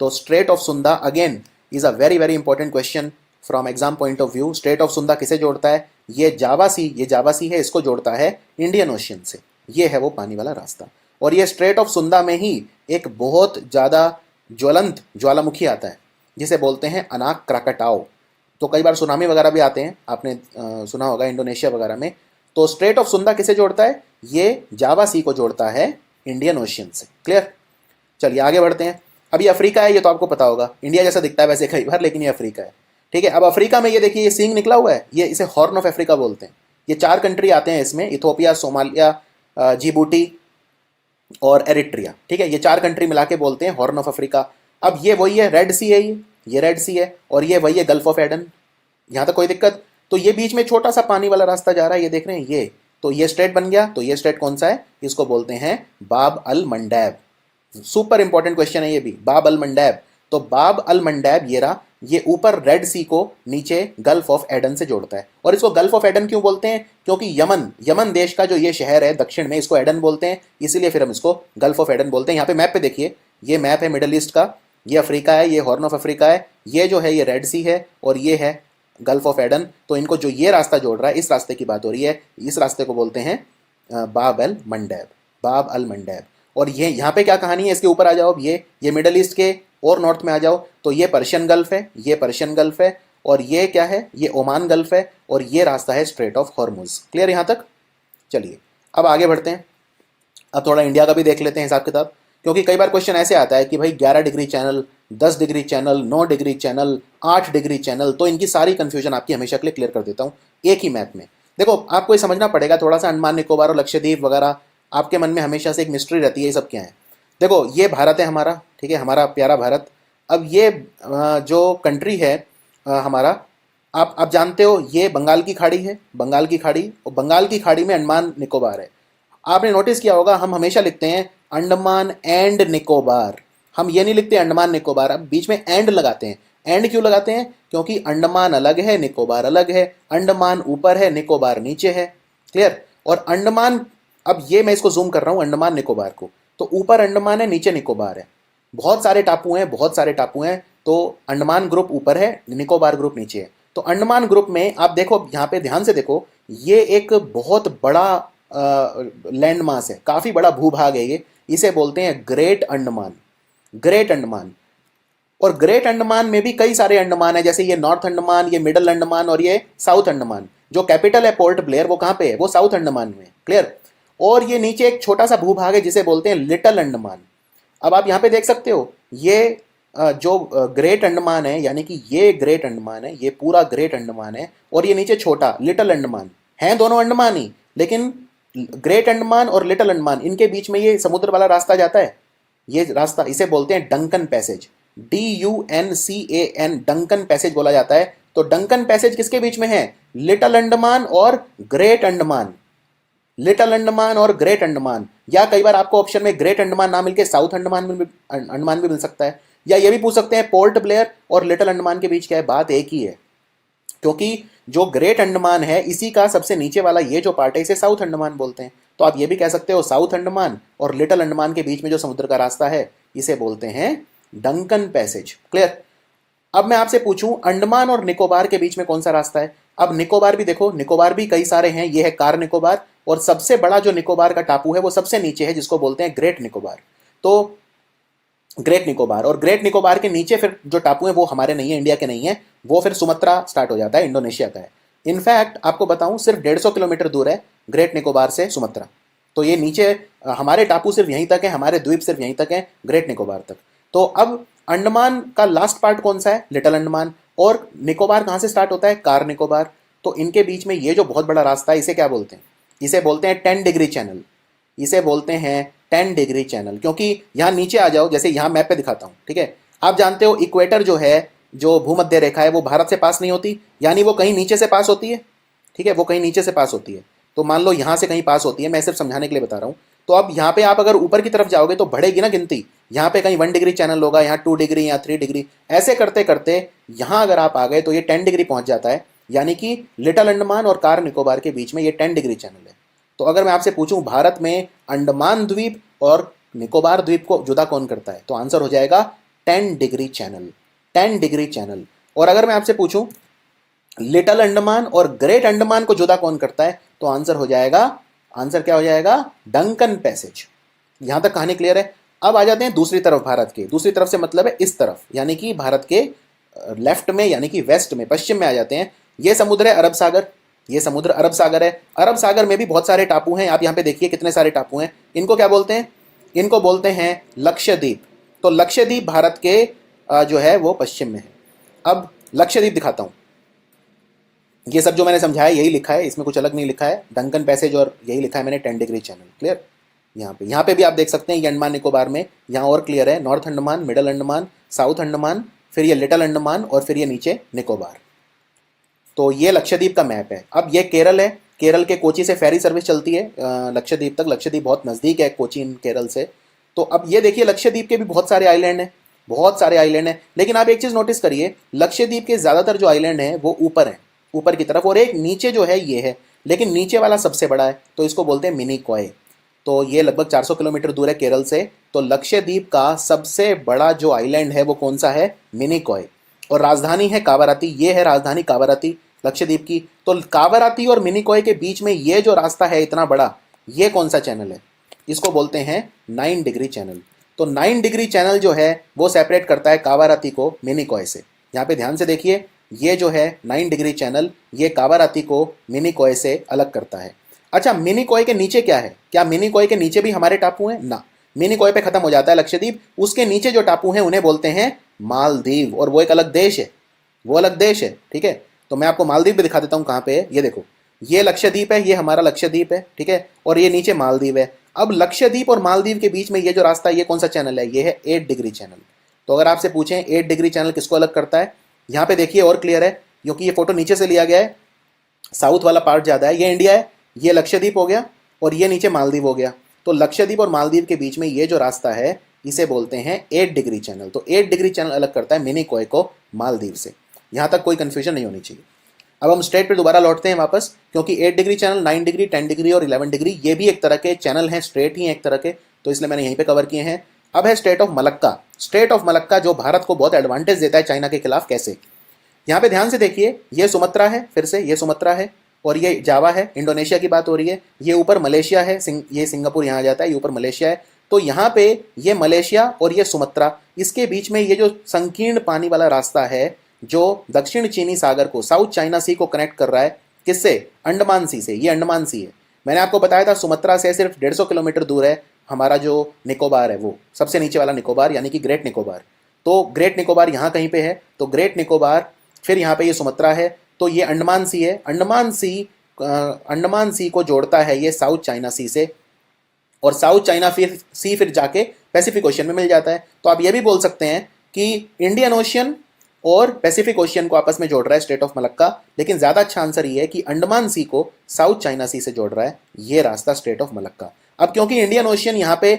तो strait of Sunda again is a very very important question from exam point of view. Straight of Sunda किसे जोड़ता है, ये जावा सी है, इसको जोड़ता है इंडियन ओशियन से। ये है वो पानी वाला रास्ता। और ये स्ट्रेट ऑफ सुंदा में ही एक बहुत ज़्यादा ज्वलंत ज्वालामुखी आता है जिसे बोलते हैं अनाक क्राकाटाओ। तो कई बार सुनामी वगैरह भी आते हैं, आपने सुना होगा इंडोनेशिया वगैरह में। तो स्ट्रेट ऑफ सुंदा किसे जोड़ता है, ये जावा सी को जोड़ता है इंडियन ओशियन से। क्लियर, चलिए आगे बढ़ते हैं। अभी अफ्रीका है, ये तो आपको पता होगा, इंडिया जैसा दिखता है वैसे कई बार, लेकिन ये अफ्रीका है, ठीक है। अब अफ्रीका में ये देखिए, ये सींग निकला हुआ है, ये इसे हॉर्न ऑफ अफ्रीका बोलते हैं। ये 4 कंट्री आते हैं इसमें, इथोपिया, सोमालिया, जिबूटी और एरिट्रिया, ठीक है। ये 4 कंट्री मिला के बोलते हैं हॉर्न ऑफ अफ्रीका। अब ये वही है, रेड सी है, ये रेड सी है, और ये वही है गल्फ ऑफ एडन। यहाँ तक कोई दिक्कत? तो ये बीच में छोटा सा पानी वाला रास्ता जा रहा है, ये देख रहे हैं, ये तो ये स्ट्रेट बन गया। तो ये स्ट्रेट कौन सा है, इसको बोलते हैं बाब अल मंडैब। सुपर इंपॉर्टेंट क्वेश्चन है ये भी, बाब अल मंडैब। तो बाब अल मंडैब ये रहा, ये ऊपर रेड सी को नीचे गल्फ ऑफ एडन से जोड़ता है। और इसको गल्फ ऑफ एडन क्यों बोलते हैं, क्योंकि यमन देश का जो ये शहर है दक्षिण में, इसको एडन बोलते हैं, इसीलिए फिर हम इसको गल्फ ऑफ एडन बोलते हैं। यहाँ पे मैप पे देखिए, ये मैप है मिडल ईस्ट का, ये अफ्रीका है, ये हॉर्न ऑफ अफ्रीका है, ये जो है ये रेड सी है, और ये है गल्फ ऑफ एडन। तो इनको जो ये रास्ता जोड़ रहा है, इस रास्ते की बात हो रही है, इस रास्ते को बोलते हैं बाब अल मंडैब, बाब अल मंडैब। और ये यहाँ पे क्या कहानी है, इसके ऊपर आ जाओ। अब ये मिडल ईस्ट के और नॉर्थ में आ जाओ, तो ये पर्शियन गल्फ है, ये पर्शियन गल्फ है, और ये क्या है, ये ओमान गल्फ है, और ये रास्ता है स्ट्रेट ऑफ हॉर्मुज। क्लियर यहाँ तक? चलिए अब आगे बढ़ते हैं। अब थोड़ा इंडिया का भी देख लेते हैं हिसाब किताब, क्योंकि कई बार क्वेश्चन ऐसे आता है कि भाई 11 degree channel, 10 degree channel, 9 degree channel, 8 degree channel. तो इनकी सारी कंफ्यूजन आपकी हमेशा के लिए क्लियर कर देता हूँ एक ही मैप में। देखो आपको ये समझना पड़ेगा थोड़ा सा, अंडमान निकोबार और लक्षद्वीप वगैरह आपके मन में हमेशा से एक मिस्ट्री रहती है, ये सब क्या है। देखो ये भारत है हमारा, ठीक है, हमारा प्यारा भारत। अब ये जो कंट्री है हमारा, आप जानते हो ये बंगाल की खाड़ी है, बंगाल की खाड़ी, और बंगाल की खाड़ी में अंडमान निकोबार है। आपने नोटिस किया होगा हम हमेशा लिखते हैं अंडमान एंड निकोबार, हम ये नहीं लिखते अंडमान निकोबार, अब बीच में एंड लगाते हैं। एंड क्यों लगाते हैं, क्योंकि अंडमान अलग है, निकोबार अलग है, अंडमान ऊपर है, निकोबार नीचे है। क्लियर? और अंडमान, अब ये मैं इसको जूम कर रहा हूँ अंडमान निकोबार को, तो ऊपर अंडमान है, नीचे निकोबार है। बहुत सारे टापू हैं, बहुत सारे टापू हैं। तो अंडमान ग्रुप ऊपर है, निकोबार ग्रुप नीचे है। तो अंडमान ग्रुप में आप देखो, यहाँ पे ध्यान से देखो, ये एक बहुत बड़ा लैंड मास है, काफ़ी बड़ा भूभाग है ये, इसे बोलते हैं ग्रेट अंडमान, ग्रेट अंडमान। और ग्रेट अंडमान में भी कई सारे अंडमान है, जैसे ये नॉर्थ अंडमान, ये मिडल अंडमान और ये साउथ अंडमान। जो कैपिटल है पोर्ट ब्लेयर, वो कहाँ पे है, वो साउथ अंडमान में। क्लियर? और ये नीचे एक छोटा सा भूभाग है जिसे बोलते हैं लिटिल अंडमान। अब आप यहाँ पे देख सकते हो, ये जो ग्रेट अंडमान है, यानी कि ये ग्रेट अंडमान है, ये पूरा ग्रेट अंडमान है, और ये नीचे छोटा लिटिल अंडमान है, दोनों अंडमान ही। लेकिन ग्रेट अंडमान और लिटिल अंडमान, इनके बीच में ये समुद्र वाला रास्ता जाता है, ये रास्ता, इसे बोलते हैं Duncan passage, DUNCAN, Duncan passage बोला जाता है। तो डंकन पैसेज किसके बीच में है, लिटिल अंडमान और ग्रेट अंडमान, लिटिल अंडमान और ग्रेट अंडमान। या कई बार आपको ऑप्शन में ग्रेट अंडमान ना मिलके साउथ अंडमान भी मिल सकता है। या ये भी पूछ सकते हैं पोर्ट ब्लेयर और लिटिल अंडमान के बीच क्या है, बात एक ही है, क्योंकि जो ग्रेट अंडमान है इसी का सबसे नीचे वाला ये जो पार्ट है, इसे साउथ अंडमान बोलते हैं। तो आप ये भी कह सकते हो साउथ अंडमान और लिटिल अंडमान के बीच में जो समुद्र का रास्ता है, इसे बोलते हैं डंकन पैसेज। क्लियर? अब मैं आपसे पूछूं अंडमान और निकोबार के बीच में कौन सा रास्ता है। अब निकोबार भी देखो, निकोबार भी कई सारे हैं, ये है कार निकोबार, और सबसे बड़ा जो निकोबार का टापू है वो सबसे नीचे है, जिसको बोलते हैं ग्रेट निकोबार। तो ग्रेट निकोबार, और ग्रेट निकोबार के नीचे फिर जो टापू है वो हमारे नहीं है, इंडिया के नहीं है, वो फिर सुमत्रा स्टार्ट हो जाता है, इंडोनेशिया का है। इनफैक्ट आपको बताऊं, सिर्फ 150 किलोमीटर दूर है ग्रेट निकोबार से सुमत्रा। तो ये नीचे हमारे टापू सिर्फ यहीं तक है, हमारे द्वीप सिर्फ यहीं तक है, ग्रेट निकोबार तक। तो अब अंडमान का लास्ट पार्ट कौन सा है? लिटिल अंडमान। और निकोबार कहाँ से स्टार्ट होता है? कार निकोबार। तो इनके बीच में ये जो बहुत बड़ा रास्ता है, इसे क्या बोलते हैं? इसे बोलते हैं 10 डिग्री चैनल। इसे बोलते हैं 10 डिग्री चैनल, क्योंकि यहाँ नीचे आ जाओ, जैसे यहाँ मैप पे दिखाता हूँ, ठीक है। आप जानते हो इक्वेटर जो है, जो भूमध्य रेखा है, वो भारत से पास नहीं होती, यानी वो कहीं नीचे से पास होती है, ठीक है, वो कहीं नीचे से पास होती है। तो मान लो यहाँ से कहीं पास होती है, मैं सिर्फ समझाने के लिए बता रहा हूँ। तो अब यहाँ पे आप अगर ऊपर की तरफ जाओगे तो बढ़ेगी ना गिनती, यहाँ पे कहीं 1 डिग्री चैनल होगा, यहाँ 2 डिग्री, यहाँ 3 डिग्री, ऐसे करते करते यहाँ अगर आप आ गए तो ये 10 डिग्री पहुंच जाता है। यानी कि लिटिल अंडमान और कार निकोबार के बीच में ये 10 डिग्री चैनल है। तो अगर मैं आपसे पूछूं भारत में अंडमान द्वीप और निकोबार द्वीप को जुदा कौन करता है, तो आंसर हो जाएगा 10 डिग्री चैनल। 10 degree channel. और अगर मैं आपसे पूछूं लिटिल अंडमान और ग्रेट अंडमान को जुदा कौन करता है, तो आंसर हो जाएगा, आंसर क्या हो जाएगा? Duncan passage. यहां तक कहानी क्लियर है। अब आ जाते हैं दूसरी तरफ, भारत के दूसरी तरफ से मतलब है इस तरफ, यानी कि भारत के लेफ्ट में, यानी कि वेस्ट में, पश्चिम में आ जाते हैं। ये समुद्र है अरब सागर, ये समुद्र अरब सागर है। अरब सागर में भी बहुत सारे टापू हैं, आप यहाँ पे देखिए कितने सारे टापू हैं। इनको क्या बोलते हैं? इनको बोलते हैं लक्षद्वीप। तो लक्षद्वीप भारत के जो है वो पश्चिम में है। अब लक्षद्वीप दिखाता हूँ। ये सब जो मैंने समझाया यही लिखा है, इसमें कुछ अलग नहीं लिखा है, डंकन पैसेज और यही लिखा है मैंने 10 डिग्री चैनल। क्लियर? यहाँ पे भी आप देख सकते हैं, ये अंडमान निकोबार में यहाँ और क्लियर है, north Andaman, middle Andaman, south Andaman, फिर ये लिटिल अंडमान और फिर ये नीचे निकोबार। तो ये लक्षद्वीप का मैप है। अब ये केरल है, केरल के कोची से फेरी सर्विस चलती है लक्षद्वीप तक। लक्षद्वीप बहुत नज़दीक है कोची केरल से। तो अब ये देखिए लक्षद्वीप के भी बहुत सारे आइलैंड हैं, बहुत सारे आइलैंड हैं। लेकिन आप एक चीज़ नोटिस करिए, लक्षद्वीप के ज़्यादातर जो आइलैंड हैं वो ऊपर हैं, ऊपर की तरफ, और एक नीचे जो है ये है, लेकिन नीचे वाला सबसे बड़ा है, तो इसको बोलते हैं मिनिकॉय। तो ये लगभग 400 किलोमीटर दूर है केरल से। तो लक्षद्वीप का सबसे बड़ा जो आइलैंड है वो कौन सा है? मिनिकॉय। और राजधानी है कावाराती, ये है राजधानी कावाराती लक्षद्वीप की। तो कावाराती और मिनिकॉय के बीच में ये जो रास्ता है इतना बड़ा, ये कौन सा चैनल है? इसको बोलते हैं 9 डिग्री चैनल। तो 9 डिग्री चैनल जो है वो सेपरेट करता है कावाराती को मिनिकॉय से। यहाँ पे ध्यान से देखिए, ये जो है 9 डिग्री चैनल, ये कावाराती को मिनिकॉय से अलग करता है। अच्छा, मिनिकॉय के नीचे क्या है? क्या मिनिकॉय के नीचे भी हमारे टापू हैं? ना, मिनिकॉय पे खत्म हो जाता है लक्षद्वीप। उसके नीचे जो टापू हैं उन्हें बोलते हैं मालदीव, और वो एक अलग देश है, वो अलग देश है, ठीक है। तो मैं आपको मालदीव भी दिखा देता हूँ कहाँ पे है। ये देखो, ये लक्षद्वीप है, ये हमारा लक्षद्वीप है, ठीक है, और ये नीचे मालदीव है। अब लक्षद्वीप और मालदीव के बीच में ये जो रास्ता है, ये कौन सा चैनल है? ये है 8 डिग्री चैनल। तो अगर आपसे पूछें 8 डिग्री चैनल किसको अलग करता है, यहाँ पे देखिए और क्लियर है, क्योंकि ये फोटो नीचे से लिया गया है, साउथ वाला पार्ट ज़्यादा है। ये इंडिया है, ये लक्षद्वीप हो गया, और ये नीचे मालदीव हो गया। तो लक्षद्वीप और मालदीव के बीच में ये जो रास्ता है इसे बोलते हैं 8 डिग्री चैनल। तो 8 डिग्री चैनल अलग करता है मिनिकॉय को मालदीव से। यहाँ तक कोई कन्फ्यूजन नहीं होनी चाहिए। अब हम स्ट्रेट पे दोबारा लौटते हैं वापस, क्योंकि 8 डिग्री चैनल, 9 डिग्री, 10 डिग्री और 11 डिग्री ये भी एक तरह के चैनल हैं, स्ट्रेट ही हैं एक तरह के, तो इसलिए मैंने यहीं पे कवर किए हैं। अब है state of Malacca. State of Malacca जो भारत को बहुत एडवांटेज देता है चाइना के खिलाफ। कैसे? यहाँ पे ध्यान से देखिए, ये सुमात्रा है, फिर से ये सुमात्रा है, और ये जावा है, इंडोनेशिया की बात हो रही है। ये ऊपर मलेशिया है, ये सिंगापुर यहाँ आ जाता है, ये ऊपर मलेशिया है। तो यहाँ पे ये मलेशिया और ये सुमात्रा, इसके बीच में ये जो संकीर्ण पानी वाला रास्ता है जो दक्षिण चीनी सागर को, साउथ चाइना सी को कनेक्ट कर रहा है, किससे? अंडमान सी से। ये अंडमान सी है। मैंने आपको बताया था सुमात्रा से सिर्फ 150 किलोमीटर दूर है हमारा जो निकोबार है, वो सबसे नीचे वाला निकोबार, यानी कि ग्रेट निकोबार। तो ग्रेट निकोबार यहाँ कहीं पे है, तो ग्रेट निकोबार, फिर यहाँ पे ये सुमात्रा है, तो ये अंडमान सी है। अंडमान सी को जोड़ता है ये साउथ चाइना सी से, और साउथ चाइना फिर जाके पैसिफिक ओशियन में मिल जाता है। तो आप ये भी बोल सकते हैं कि इंडियन ओशियन और पैसिफिक ओशियन को आपस में जोड़ रहा है स्टेट ऑफ मलक्का, लेकिन ज़्यादा अच्छा आंसर ये है कि अंडमान सी को साउथ चाइना सी से जोड़ रहा है ये रास्ता स्टेट ऑफ मलक्का। अब क्योंकि इंडियन ओशियन यहाँ पे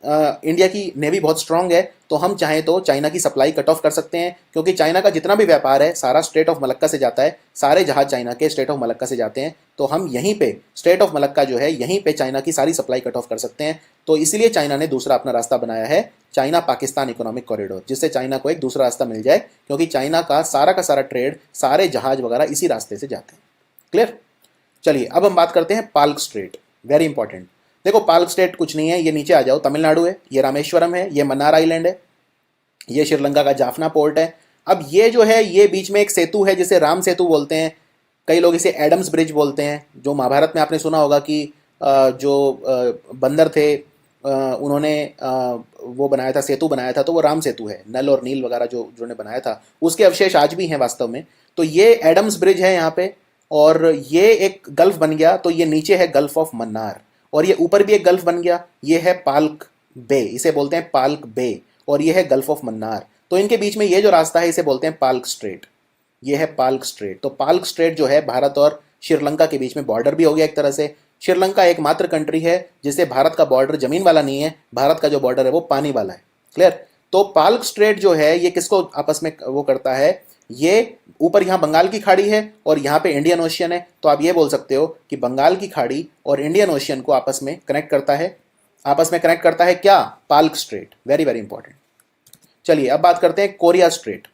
इंडिया की नेवी बहुत स्ट्रांग है, तो हम चाहें तो चाइना की सप्लाई कट ऑफ कर सकते हैं, क्योंकि चाइना का जितना भी व्यापार है सारा स्ट्रेट ऑफ मलक्का से जाता है, सारे जहाज चाइना के स्ट्रेट ऑफ मलक्का से जाते हैं। तो हम यहीं पे स्ट्रेट ऑफ मलक्का जो है, यहीं पे चाइना की सारी सप्लाई कट ऑफ कर सकते हैं। तो इसलिए चाइना ने दूसरा अपना रास्ता बनाया है, चाइना पाकिस्तान इकोनॉमिक कॉरिडोर, जिससे चाइना को एक दूसरा रास्ता मिल जाए, क्योंकि चाइना का सारा ट्रेड, सारे जहाज वगैरह इसी रास्ते से जाते हैं। क्लियर? चलिए अब हम बात करते हैं पाल्क स्ट्रेट, वेरी इंपॉर्टेंट। देखो पाल्क स्ट्रेट कुछ नहीं है, ये नीचे आ जाओ, तमिलनाडु है, ये रामेश्वरम है, ये मन्नार आइलैंड है, ये श्रीलंका का जाफना पोर्ट है। अब ये जो है, ये बीच में एक सेतु है जिसे राम सेतु बोलते हैं, कई लोग इसे एडम्स ब्रिज बोलते हैं, जो महाभारत में आपने सुना होगा कि जो बंदर थे, उन्होंने वो बनाया था, सेतु बनाया था, तो वो राम सेतु है। नल और नील वगैरह जो जिन्होंने बनाया था, उसके अवशेष आज भी हैं वास्तव में। तो ये एडम्स ब्रिज है यहाँ पे, और ये एक गल्फ बन गया, तो ये नीचे है गल्फ ऑफ मन्नार, और ये ऊपर भी एक गल्फ बन गया, ये है पाल्क बे, इसे बोलते हैं पाल्क बे, और ये है गल्फ ऑफ मन्नार। तो इनके बीच में ये जो रास्ता है इसे बोलते हैं पाल्क स्ट्रेट, ये है पाल्क स्ट्रेट। तो पाल्क स्ट्रेट जो है भारत और श्रीलंका के बीच में बॉर्डर भी हो गया एक तरह से। श्रीलंका एकमात्र कंट्री है जिसे भारत का बॉर्डर जमीन वाला नहीं है, भारत का जो बॉर्डर है वो पानी वाला है। क्लियर? तो पाल्क स्ट्रेट जो है ये किसको आपस में वो करता है, ये ऊपर यहाँ बंगाल की खाड़ी है और यहाँ पे इंडियन ओशियन है, तो आप ये बोल सकते हो कि बंगाल की खाड़ी और इंडियन ओशियन को आपस में कनेक्ट करता है। आपस में कनेक्ट करता है क्या? Palk straight. Very very important. चलिए अब बात करते हैं कोरिया स्ट्रेट।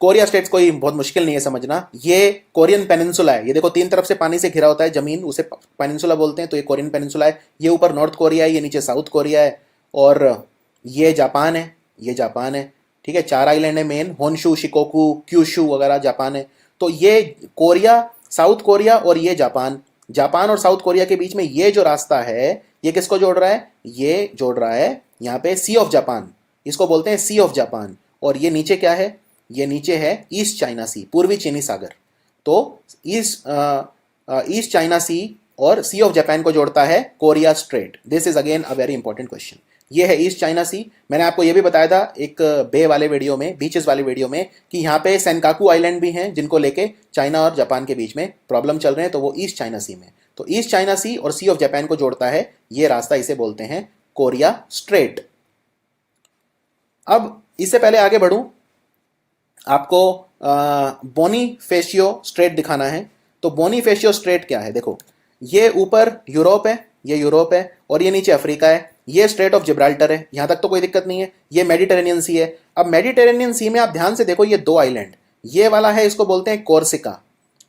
कोरिया स्ट्रेट कोई बहुत मुश्किल नहीं है समझना, ये कोरियन पेनिनसुला है। ये देखो तीन तरफ से पानी से घिरा होता है जमीन, उसे पेनिनसुला बोलते हैं। तो ये कोरियन पेनिनसुला है। ये ऊपर नॉर्थ कोरिया है, ये नीचे साउथ कोरिया है, और ये जापान है, ये जापान है। ठीक है, 4 आइलैंड है मेन, होन्शु, शिकोकू, क्यूशु वगैरह जापान है। तो ये कोरिया, साउथ कोरिया और ये जापान, जापान और साउथ कोरिया के बीच में ये जो रास्ता है ये किसको जोड़ रहा है? ये जोड़ रहा है यहाँ पे सी ऑफ जापान, इसको बोलते हैं सी ऑफ जापान। और ये नीचे क्या है? ये नीचे है ईस्ट चाइना सी, पूर्वी चीनी सागर। तो ईस्ट चाइना सी और सी ऑफ जापान को जोड़ता है Korea straight. This is again a very important question. ये है ईस्ट चाइना सी। मैंने आपको ये भी बताया था एक बे वाले वीडियो में, बीचेस वाले वीडियो में, कि यहाँ पे सेनकाकू आइलैंड भी हैं जिनको लेके चाइना और जापान के बीच में प्रॉब्लम चल रहे हैं, तो वो ईस्ट चाइना सी में। तो ईस्ट चाइना सी और सी ऑफ जापान को जोड़ता है ये रास्ता, इसे बोलते हैं कोरिया स्ट्रेट। अब इससे पहले आगे बढ़ूं, आपको बोनीफेशियो स्ट्रेट दिखाना है। तो बोनीफेशियो स्ट्रेट क्या है? देखो, ये ऊपर यूरोप है, ये यूरोप है, और ये नीचे अफ्रीका है। ये स्ट्रेट ऑफ जिब्राल्टर है, यहां तक तो कोई दिक्कत नहीं है। ये मेडिटेरेनियन सी है। अब मेडिटेरेनियन सी में आप ध्यान से देखो, ये 2 आइलैंड, ये वाला है इसको बोलते हैं कोर्सिका,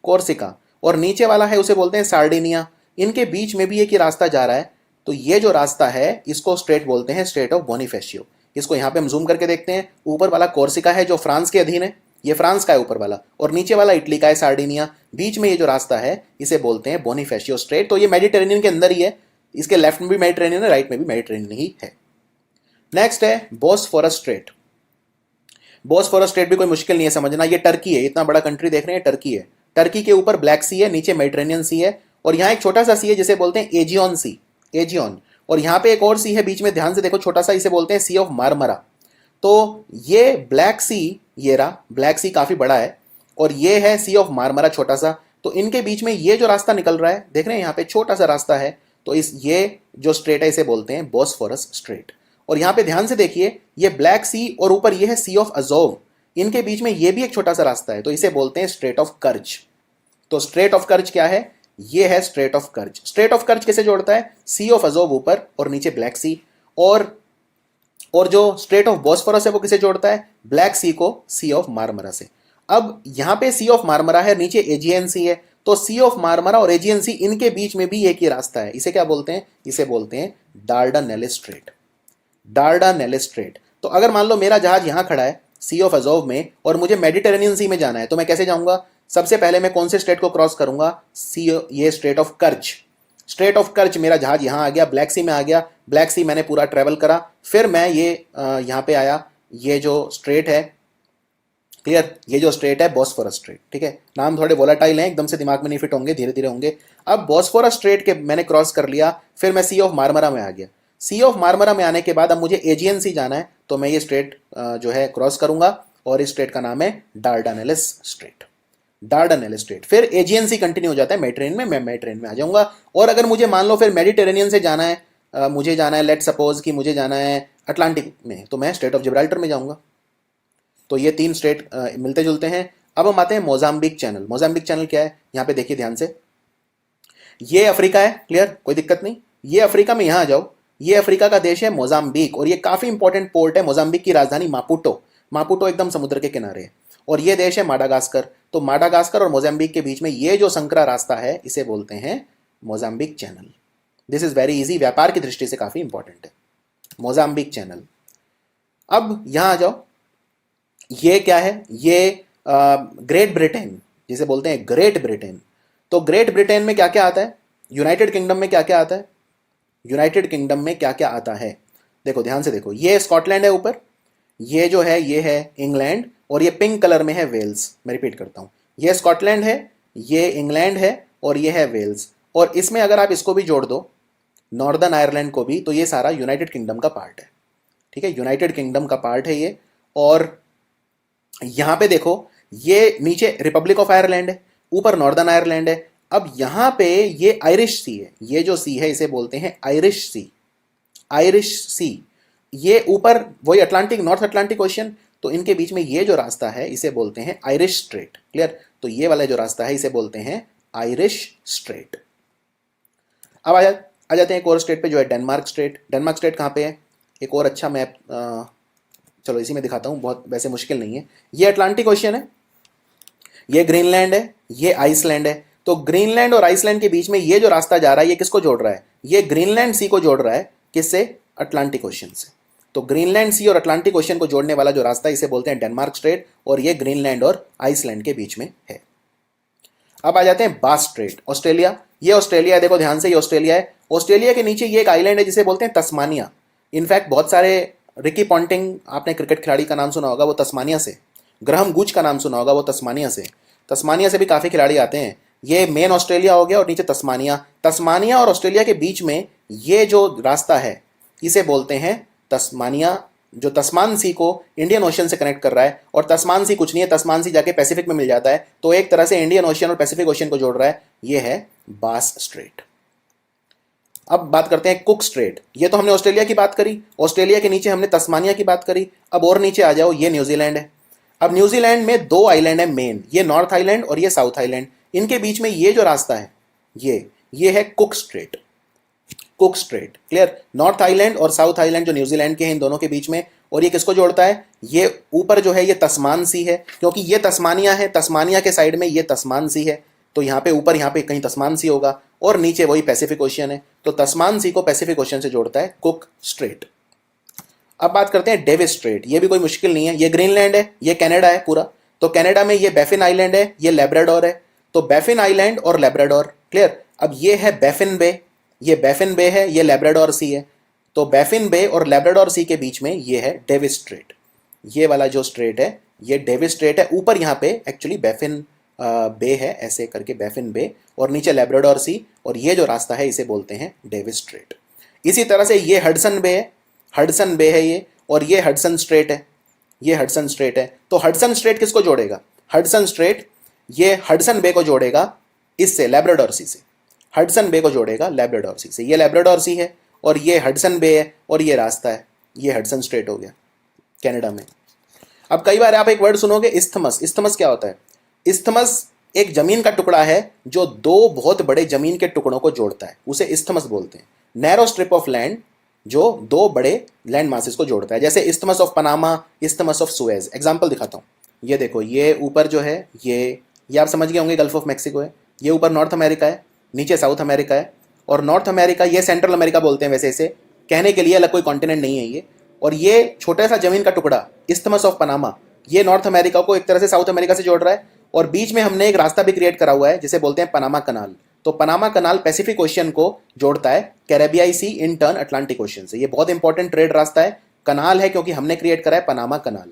कोर्सिका, और नीचे वाला है उसे बोलते हैं सार्डिनिया। इनके बीच में भी एक ही रास्ता जा रहा है, तो ये जो रास्ता है इसको स्ट्रेट बोलते हैं, स्ट्रेट ऑफ बोनीफेशियो। इसको यहाँ पे हम जूम करके देखते हैं। ऊपर वाला कोर्सिका है जो फ्रांस के अधीन है, ये फ्रांस का है ऊपर वाला, और नीचे वाला इटली का है, सार्डिनिया। बीच में ये जो रास्ता है इसे बोलते हैं बोनीफेशियो स्ट्रेट। तो ये मेडिटेरेनियन के अंदर ही है, इसके लेफ्ट में भी मेडिटेरेनियन है, राइट में भी मेडिटेरेनियन ही है। नेक्स्ट है बोस्फोरस स्ट्रेट। बोस्फोरस स्ट्रेट भी कोई मुश्किल नहीं है समझना, ये टर्की है। इतना बड़ा कंट्री देख रहे हैं, टर्की है। टर्की के ऊपर ब्लैक सी है, नीचे मेडिटेरेनियन सी है, और यहाँ एक छोटा सा सी है जिसे बोलते हैं एजियन सी, एजियन। और यहाँ पे एक और सी है बीच में, ध्यान से देखो छोटा सा, इसे बोलते हैं सी ऑफ मारमरा। तो ये ब्लैक सी, ये रहा ब्लैक सी, काफी बड़ा है, और ये है सी ऑफ मारमरा छोटा सा। तो इनके बीच में ये जो रास्ता निकल रहा है, देख रहे हैं यहाँ पे छोटा सा रास्ता है, तो इस ये जो स्ट्रेट है इसे बोलते हैं बोस्फोरस स्ट्रेट। और यहाँ पे ध्यान से देखिए, ये ब्लैक सी और ऊपर ये है सी ऑफ अजोव, इनके बीच में ये भी एक छोटा सा रास्ता है, तो इसे बोलते हैं स्ट्रेट ऑफ कर्च। तो स्ट्रेट ऑफ कर्च क्या है? ये है Strait of Kerch. Strait of Kerch किसे जोड़ता है? सी ऑफ अजोव ऊपर और नीचे ब्लैक सी। और जो स्ट्रेट ऑफ बॉस्फोरस है वो किसे जोड़ता है? ब्लैक सी को सी ऑफ मारमरा से। अब यहां पे सी ऑफ मारमरा है, नीचे एजियन सी है, तो सी ऑफ मारमरा और एजियन सी, इनके बीच में भी एक ही रास्ता है। इसे क्या बोलते हैं? इसे बोलते हैं डार्डानेलिस स्ट्रेट, डार्डानेलिस स्ट्रेट। तो अगर मान लो मेरा जहाज यहां खड़ा है सी ऑफ अजोव में, और मुझे मेडिटेरेनियन सी में जाना है, तो मैं कैसे जाऊंगा? सबसे पहले मैं कौन से स्ट्रेट को क्रॉस करूंगा? ये Strait of Kerch. Strait of Kerch, मेरा जहाज यहां आ गया, ब्लैक सी में आ गया, ब्लैक सी मैंने पूरा ट्रेवल करा, फिर मैं ये यहां पे आया, ये जो स्ट्रेट है, क्लियर, ये जो स्ट्रेट है बॉस्फोरस स्ट्रेट। ठीक है, नाम थोड़े वोलाटाइल हैं, एकदम से दिमाग में नहीं फिट होंगे, धीरे धीरे होंगे। अब बॉस्फोरस स्ट्रेट के मैंने क्रॉस कर लिया, फिर मैं सी ऑफ मारमरा में आ गया। सी ऑफ मारमरा में आने के बाद अब मुझे एजियन सी जाना है, तो मैं ये स्ट्रेट जो है क्रॉस करूंगा, और इस स्ट्रेट का नाम है डार्डानेलिस स्ट्रेट, डार्डानेलिस स्ट्रेट। फिर एजियन सी कंटिन्यू हो जाता है मेडिटेरेनियन में, मैं मेडिटेरेनियन में आ जाऊंगा। और अगर मुझे मान लो फिर मेडिटेरेनियन से जाना है, मुझे जाना है, लेट सपोज कि मुझे जाना है अटलांटिक में, तो मैं स्ट्रेट ऑफ जिब्राल्टर में जाऊंगा। तो ये 3 स्ट्रेट मिलते जुलते हैं। अब हम आते हैं मोजाम्बिक चैनल। मोजाम्बिक चैनल क्या है? यहाँ पे देखिए ध्यान से, ये अफ्रीका है, क्लियर, कोई दिक्कत नहीं। ये अफ्रीका में, यहाँ आ जाओ, ये अफ्रीका का देश है मोजाम्बिक, और ये काफी इंपॉर्टेंट पोर्ट है। मोजाम्बिक की राजधानी मापुटो, मापुटो एकदम समुद्र के किनारे है। और ये देश है माडागास्कर। तो माडागास्कर और मोजाम्बिक के बीच में ये जो संकरा रास्ता है इसे बोलते हैं Mozambique channel. This is very easy, व्यापार की दृष्टि से काफी इंपॉर्टेंट है मोजाम्बिक चैनल। अब यहां आ जाओ, ये क्या है? ये ग्रेट ब्रिटेन, जिसे बोलते हैं ग्रेट ब्रिटेन। तो ग्रेट ब्रिटेन में क्या क्या आता है? यूनाइटेड किंगडम में क्या क्या आता है, यूनाइटेड किंगडम में क्या क्या आता है, देखो ध्यान से देखो, ये स्कॉटलैंड है ऊपर, ये जो है ये है इंग्लैंड, और ये पिंक कलर में है वेल्स। मैं रिपीट करता हूँ, ये स्कॉटलैंड है, ये इंग्लैंड है, और ये है वेल्स। और इसमें अगर आप इसको भी जोड़ दो, नॉर्दर्न आयरलैंड को भी, तो ये सारा यूनाइटेड किंगडम का पार्ट है। ठीक है, यूनाइटेड किंगडम का पार्ट है ये। और यहां पे देखो, ये नीचे रिपब्लिक ऑफ आयरलैंड है, ऊपर नॉर्दर्न आयरलैंड है। अब यहां पे ये आयरिश सी है, ये जो सी है इसे बोलते हैं आयरिश सी, आयरिश सी। ये ऊपर वही अटलांटिक, नॉर्थ अटलांटिक ओशियन, तो इनके बीच में ये जो रास्ता है इसे बोलते हैं आयरिश स्ट्रेट। क्लियर, तो ये वाला जो रास्ता है इसे बोलते हैं आयरिश स्ट्रेट। अब आ जाते हैं एक और स्टेट पे, जो है डेनमार्क स्टेट। डेनमार्क स्टेट कहाँ पे है, एक और अच्छा मैप, चलो इसी में दिखाता हूँ, बहुत वैसे मुश्किल नहीं है। ये अटलांटिक ओशियन है, ये ग्रीनलैंड है, ये आइसलैंड है। तो ग्रीनलैंड और आइसलैंड के बीच में ये जो रास्ता जा रहा है ये किसको जोड़ रहा है, ये ग्रीनलैंड सी को जोड़ रहा है, किससे, अटलांटिक ओशियन से। तो ग्रीनलैंड सी और अटलांटिक ओशियन को जोड़ने वाला जो रास्ता है इसे बोलते हैं डेनमार्क स्ट्रेट, और ये ग्रीनलैंड और आइसलैंड के बीच में है। अब आ जाते हैं बास स्ट्रेट, ऑस्ट्रेलिया। ये ऑस्ट्रेलिया है, देखो ध्यान से, ये ऑस्ट्रेलिया है। ऑस्ट्रेलिया के नीचे ये एक आइलैंड है जिसे बोलते हैं तस्मानिया। इनफैक्ट बहुत सारे, रिकी पॉन्टिंग आपने क्रिकेट खिलाड़ी का नाम सुना होगा, वो तस्मानिया से, ग्राहम गुच का नाम सुना होगा, वो तस्मानिया से, तस्मानिया से भी काफ़ी खिलाड़ी आते हैं। ये मेन ऑस्ट्रेलिया हो गया, और नीचे तस्मानिया। तस्मानिया और ऑस्ट्रेलिया के बीच में ये जो रास्ता है इसे बोलते हैं तस्मानिया, जो तस्मान सी को इंडियन ओशन से कनेक्ट कर रहा है। और तस्मान सी कुछ नहीं है, तस्मान सी जाके पैसिफिक में मिल जाता है, तो एक तरह से इंडियन ओशन और पैसिफिक ओशन को जोड़ रहा है, ये है बास स्ट्रेट। अब बात करते हैं कुक स्ट्रेट। ये तो हमने ऑस्ट्रेलिया की बात करी, ऑस्ट्रेलिया के नीचे हमने तस्मानिया की बात करी। अब और नीचे आ जाओ, ये न्यूजीलैंड है। अब न्यूजीलैंड में दो आइलैंड है मेन, ये नॉर्थ आइलैंड और ये साउथ आइलैंड। इनके बीच में ये जो रास्ता है ये है cook straight, cook straight. Clear, north island और साउथ आइलैंड जो न्यूजीलैंड के हैं, इन दोनों के बीच में। और ये किसको जोड़ता है, ये ऊपर जो है ये तस्मान सी है, क्योंकि ये तस्मानिया है, तस्मानिया के साइड में ये तस्मान सी है, तो यहाँ पे ऊपर यहाँ पे कहीं तस्मान सी होगा, और नीचे वही पैसिफिक ओशियन है, तो तस्मान सी को पैसिफिक ओशियन से जोड़ता है कुक स्ट्रेट। अब बात करते हैं डेविस स्ट्रेट। ये भी कोई मुश्किल नहीं है, ये ग्रीनलैंड है, ये कनाडा है पूरा। तो कनाडा में ये बैफिन आइलैंड है, ये लैब्राडोर है, तो बैफिन आइलैंड और लैब्राडोर। क्लियर, अब ये है बैफिन बे, ये बैफिन बे है, ये लैब्राडोर सी है। तो बैफिन बे और लैब्राडोर सी के बीच में ये है डेविस स्ट्रेट। ये वाला जो स्ट्रेट है ये डेविस स्ट्रेट है। ऊपर यहाँ पे एक्चुअली बैफिन बे है, ऐसे करके बैफिन बे, और नीचे लैब्राडोर सी, और ये जो रास्ता है इसे बोलते हैं डेविस स्ट्रेट। इसी तरह से ये हडसन बे है, हडसन बे है ये, और ये हडसन स्ट्रेट है, ये हडसन स्ट्रेट है। तो हडसन स्ट्रेट किसको जोड़ेगा, हडसन स्ट्रेट ये हडसन बे को जोड़ेगा इससे, लैब्राडोर सी से। हडसन बे को जोड़ेगा लैब्राडोर सी से, ये लैब्राडोर सी है और ये हडसन बे है, और ये रास्ता है, ये हडसन स्ट्रेट हो गया कनाडा में। अब कई बार आप एक वर्ड सुनोगे इस्थमस। इस्थमस क्या होता है, इस्थमस एक जमीन का टुकड़ा है जो दो बहुत बड़े जमीन के टुकड़ों को जोड़ता है, उसे इस्थमस बोलते हैं। नैरो स्ट्रिप ऑफ लैंड जो दो बड़े लैंड मासेस को जोड़ता है, जैसे isthmus of Panama, isthmus of Suez. Example दिखाता हूँ, ये देखो, ये ऊपर जो है ये आप समझ गए होंगे गल्फ ऑफ मैक्सिको है, ये ऊपर नॉर्थ अमेरिका है, नीचे साउथ अमेरिका है। और नॉर्थ अमेरिका ये सेंट्रल अमेरिका बोलते हैं वैसे, इसे कहने के लिए अलग कोई कॉन्टिनेंट नहीं है ये। और ये छोटा सा जमीन का टुकड़ा इस्थमस ऑफ पनामा, ये नॉर्थ अमेरिका को एक तरह से साउथ अमेरिका से जोड़ रहा है, और बीच में हमने एक रास्ता भी क्रिएट करा हुआ है जिसे बोलते हैं पनामा कनाल। तो पनामा कनाल पैसिफिक ओशियन को जोड़ता है कैरेबियाई सी इन टर्न अटलांटिक ओशियन से। ये बहुत इंपॉर्टेंट ट्रेड रास्ता है, कनाल है क्योंकि हमने क्रिएट करा है पनामा कनाल।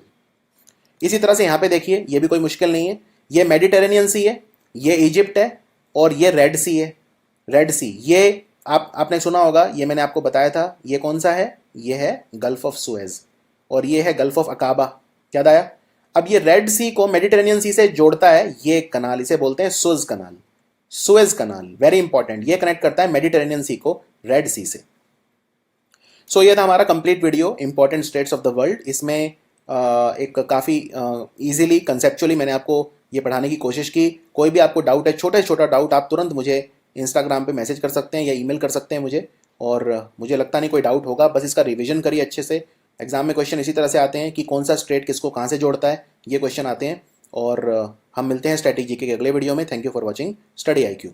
इसी तरह से यहाँ पे देखिए, ये भी कोई मुश्किल नहीं है, ये मेडिटेरेनियन सी है, ये इजिप्ट है, और ये रेड सी है, रेड सी। ये आपने सुना होगा, ये मैंने आपको बताया था, ये कौन सा है, ये है गल्फ ऑफ सुएज, और ये है गल्फ ऑफ अकाबा। याद आया। अब ये रेड सी को मेडिटेरेनियन सी से जोड़ता है ये कनाल, इसे बोलते हैं सुएज कनाल, सुएज कनाल, वेरी इंपॉर्टेंट। ये कनेक्ट करता है मेडिटेरेनियन सी को रेड सी से। सो ये था हमारा complete video important states of the world. इसमें एक काफ़ी इजीली कंसेप्चुअली मैंने आपको ये पढ़ाने की कोशिश की। कोई भी आपको डाउट है, छोटा छोटा डाउट, आप तुरंत मुझे इंस्टाग्राम पे मैसेज कर सकते हैं या ईमेल कर सकते हैं मुझे, और मुझे लगता नहीं कोई डाउट होगा। बस इसका रिवीजन करिए अच्छे से। एग्जाम में क्वेश्चन इसी तरह से आते हैं कि कौन सा स्टेट किसको कहाँ से जोड़ता है, ये क्वेश्चन आते हैं। और हम मिलते हैं स्ट्रैटेजी के अगले वीडियो में। Thank you for watching study IQ।